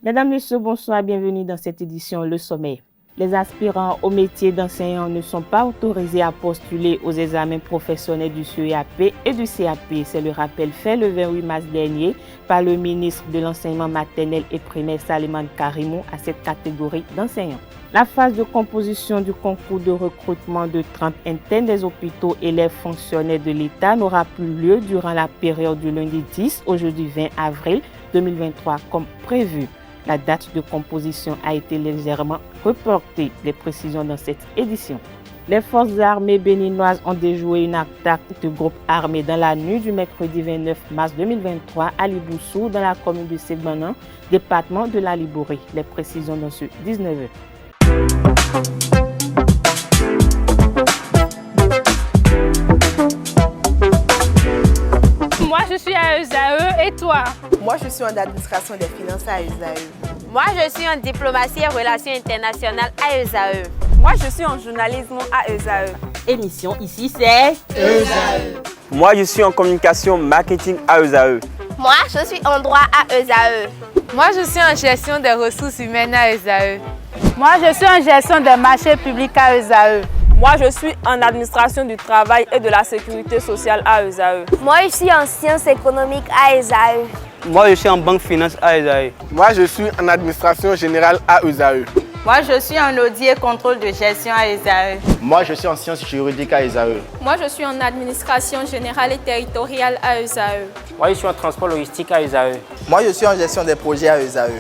Mesdames, Messieurs, bonsoir, bienvenue dans cette édition Le Sommet. Les aspirants au métier d'enseignant ne sont pas autorisés à postuler aux examens professionnels du CEAP et du CAP. C'est le rappel fait le 28 mars dernier par le ministre de l'Enseignement maternel et primaire Salimane Karimou à cette catégorie d'enseignants. La phase de composition du concours de recrutement de 30 internes des hôpitaux élèves fonctionnaires de l'État n'aura plus lieu durant la période du lundi 10 au jeudi 20 avril 2023 comme prévu. La date de composition a été légèrement reportée. Les précisions dans cette édition. Les forces armées béninoises ont déjoué une attaque de groupe armé dans la nuit du mercredi 29 mars 2023 à Liboussou, dans la commune de Segbanan, département de la Libouré. Les précisions dans ce 19h. Moi, je suis à ESAE et toi? Moi, je suis en administration des finances à ESAE. Moi, je suis en diplomatie et relations internationales à ESAE. Moi, je suis en journalisme à ESAE. Émission ici, c'est ESAE. Moi, je suis en communication marketing à ESAE. Moi, je suis en droit à ESAE. Moi, je suis en gestion des ressources humaines à ESAE. Moi, je suis en gestion des marchés publics à ESAE. Moi, je suis en administration du travail et de la sécurité sociale à ESAE. Moi, je suis en sciences économiques à ESAE. Moi, je suis en banque finance à ESAE. Moi, je suis en administration générale à ESAE. Moi, je suis en audit et contrôle de gestion à ESAE. Moi, je suis en sciences juridiques à ESAE. Moi, je suis en administration générale et territoriale à ESAE. Moi, je suis en transport logistique à ESAE. Moi, je suis en gestion des projets à ESAE.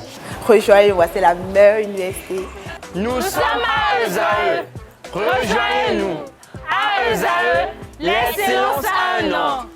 Rejoignez-moi, c'est la meilleure université. Nous sommes à ESAE. Rejoignez-nous. À ESAE, l'excellence a un nom.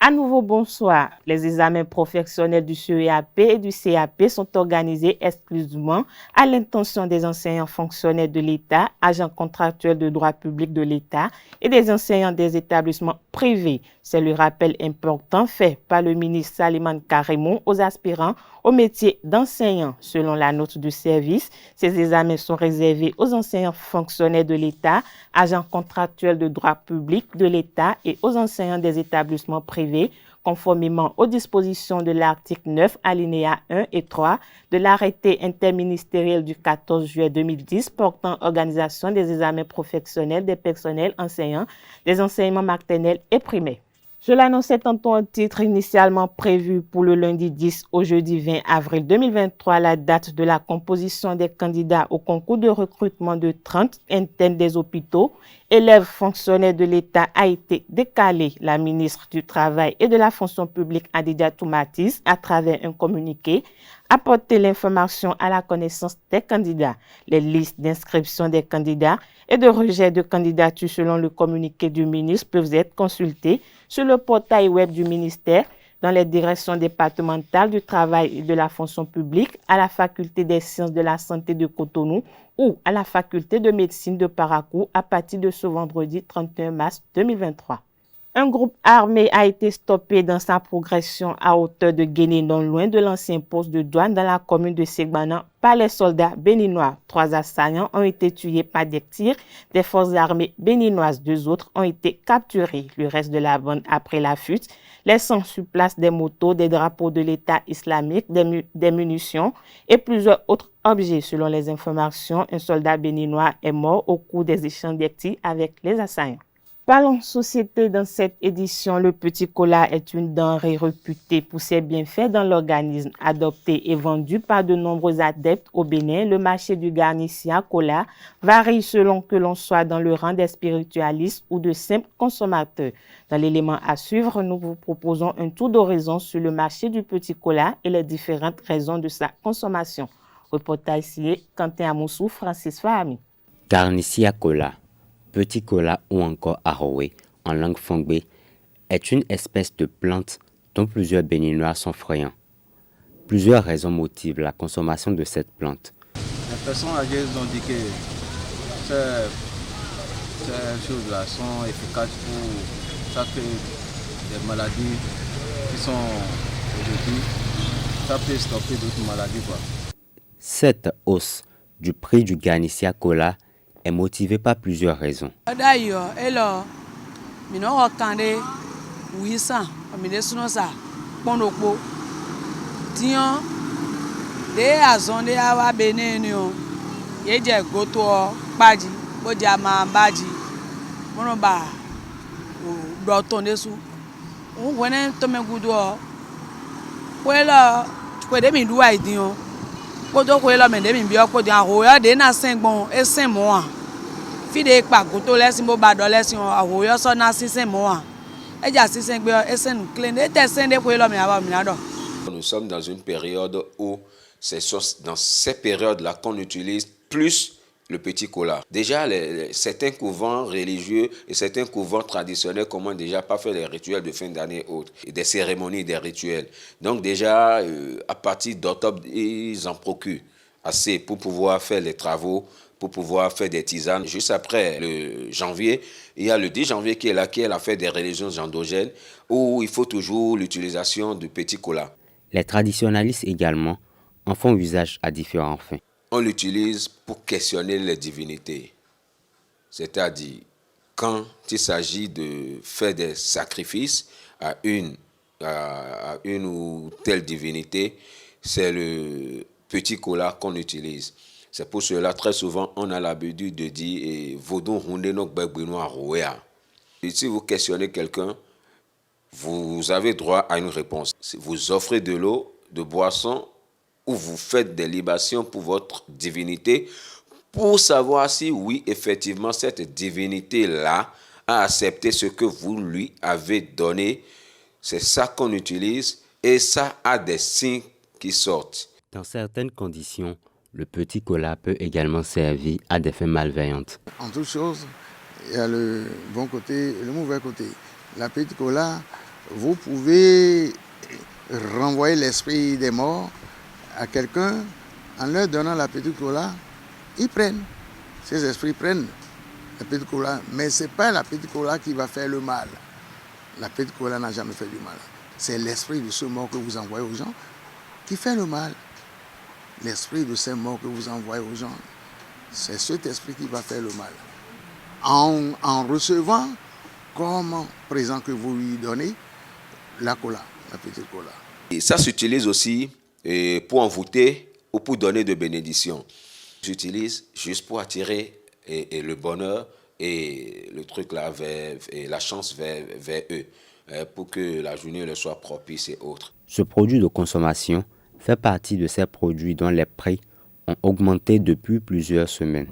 À nouveau, bonsoir. Les examens professionnels du CEAP et du CAP sont organisés exclusivement à l'intention des enseignants fonctionnaires de l'État, agents contractuels de droit public de l'État et des enseignants des établissements privés. C'est le rappel important fait par le ministre Salimane Karimou aux aspirants au métier d'enseignant. Selon la note du service, ces examens sont réservés aux enseignants fonctionnaires de l'État, agents contractuels de droit public de l'État et aux enseignants des établissements privés, conformément aux dispositions de l'article 9, alinéa 1 et 3 de l'arrêté interministériel du 14 juillet 2010 portant organisation des examens professionnels des personnels enseignants des enseignements maternels et primaires. Je l'annonçais tantôt en titre initialement prévu pour le lundi 10 au jeudi 20 avril 2023. La date de la composition des candidats au concours de recrutement de 30 internes des hôpitaux, élèves fonctionnaires de l'État a été décalée. La ministre du Travail et de la fonction publique Adida Toumatis, à travers un communiqué, a porté l'information à la connaissance des candidats. Les listes d'inscription des candidats et de rejet de candidature selon le communiqué du ministre peuvent être consultées sur le portail web du ministère, dans les directions départementales du travail et de la fonction publique, à la faculté des sciences de la santé de Cotonou ou à la faculté de médecine de Parakou à partir de ce vendredi 31 mars 2023. Un groupe armé a été stoppé dans sa progression à hauteur de Guéné, non loin de l'ancien poste de douane dans la commune de Segbanan, par les soldats béninois. 3 assaillants ont été tués par des tirs des forces armées béninoises. 2 autres ont été capturés. Le reste de la bande a pris la fuite, laissant sur place des motos, des drapeaux de l'État islamique, des munitions et plusieurs autres objets. Selon les informations, un soldat béninois est mort au cours des échanges de tirs avec les assaillants. Parlons société dans cette édition. Le petit cola est une denrée réputée pour ses bienfaits dans l'organisme. Adopté et vendu par de nombreux adeptes au Bénin, le marché du garnicia cola varie selon que l'on soit dans le rang des spiritualistes ou de simples consommateurs. Dans l'élément à suivre, nous vous proposons un tour d'horizon sur le marché du petit cola et les différentes raisons de sa consommation. Reportage signé Quentin Amoussou, Francis Fahami. Garnicia cola, petit cola ou encore aroé en langue fongbé, est une espèce de plante dont plusieurs béninois sont friands. Plusieurs raisons motivent la consommation de cette plante. Les personnes âgées ont dit que ces choses-là sont efficaces pour traiter des maladies qui sont aujourd'hui, ça peut stopper d'autres maladies, quoi. Cette hausse du prix du Ganicia Cola est motivée par plusieurs raisons. Nous sommes dans une période où c'est dans ces périodes-là qu'on utilise plus le petit cola. Déjà, certains couvents religieux et certains couvents traditionnels commencent déjà pas faire des rituels de fin d'année et autres, et des cérémonies, des rituels. Donc déjà, à partir d'octobre, ils en procurent assez pour pouvoir faire les travaux, pour pouvoir faire des tisanes. Juste après le janvier, il y a le 10 janvier qui est là, qui est la fête des religions endogènes, où il faut toujours l'utilisation du petit cola. Les traditionalistes également en font usage à différents fins. On l'utilise pour questionner les divinités. C'est-à-dire, quand il s'agit de faire des sacrifices à une ou telle divinité, c'est le petit cola qu'on utilise. C'est pour cela, très souvent, on a l'habitude de dire « Si vous questionnez quelqu'un, vous avez droit à une réponse. Si vous offrez de l'eau, de boisson, ou vous faites des libations pour votre divinité, pour savoir si oui, effectivement, cette divinité-là a accepté ce que vous lui avez donné. C'est ça qu'on utilise et ça a des signes qui sortent. Dans certaines conditions, le petit cola peut également servir à des fins malveillantes. En toute chose, il y a le bon côté et le mauvais côté. La petite cola, vous pouvez renvoyer l'esprit des morts à quelqu'un en leur donnant la petite cola. Ils prennent, ces esprits prennent la petite cola, mais ce n'est pas la petite cola qui va faire le mal. La petite cola n'a jamais fait du mal. C'est l'esprit de ce mort que vous envoyez aux gens qui fait le mal. L'esprit de ces morts que vous envoyez aux gens, c'est cet esprit qui va faire le mal. En recevant comme présent que vous lui donnez, la cola, la petite cola. Et ça s'utilise aussi pour envoûter ou pour donner de bénédictions. J'utilise juste pour attirer le bonheur et le truc là, et la chance vers eux, pour que la journée leur soit propice et autres. Ce produit de consommation fait partie de ces produits dont les prix ont augmenté depuis plusieurs semaines.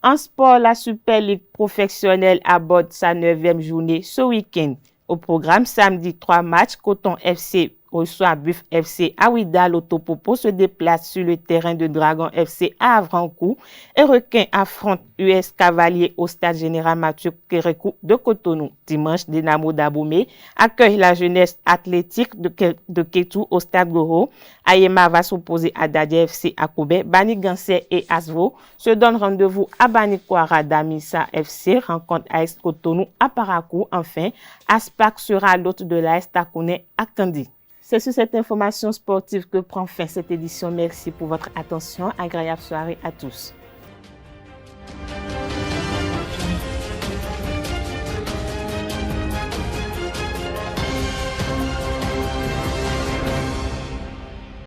En sport, la Super Ligue professionnelle aborde sa 9e journée ce week-end. Au programme, samedi, 3 matchs, Coton FC reçoit Buff FC à Ouida. L'Autopopo se déplace sur le terrain de Dragon FC à Avrancourt et Requin affronte US Cavalier au stade général Mathieu Kérékou de Cotonou. Dimanche, Dynamo d'Abomey accueille la jeunesse athlétique de Kétou au stade Goro. Ayema va s'opposer à Dadia FC à Kobe. Bani Gansé et Asvo se donnent rendez-vous à Bani Kwara Damissa FC, rencontre AS Cotonou à Parakou. Enfin, Aspac sera l'hôte de l'AS Takounais à Kandi. C'est sur cette information sportive que prend fin cette édition. Merci pour votre attention. Agréable soirée à tous.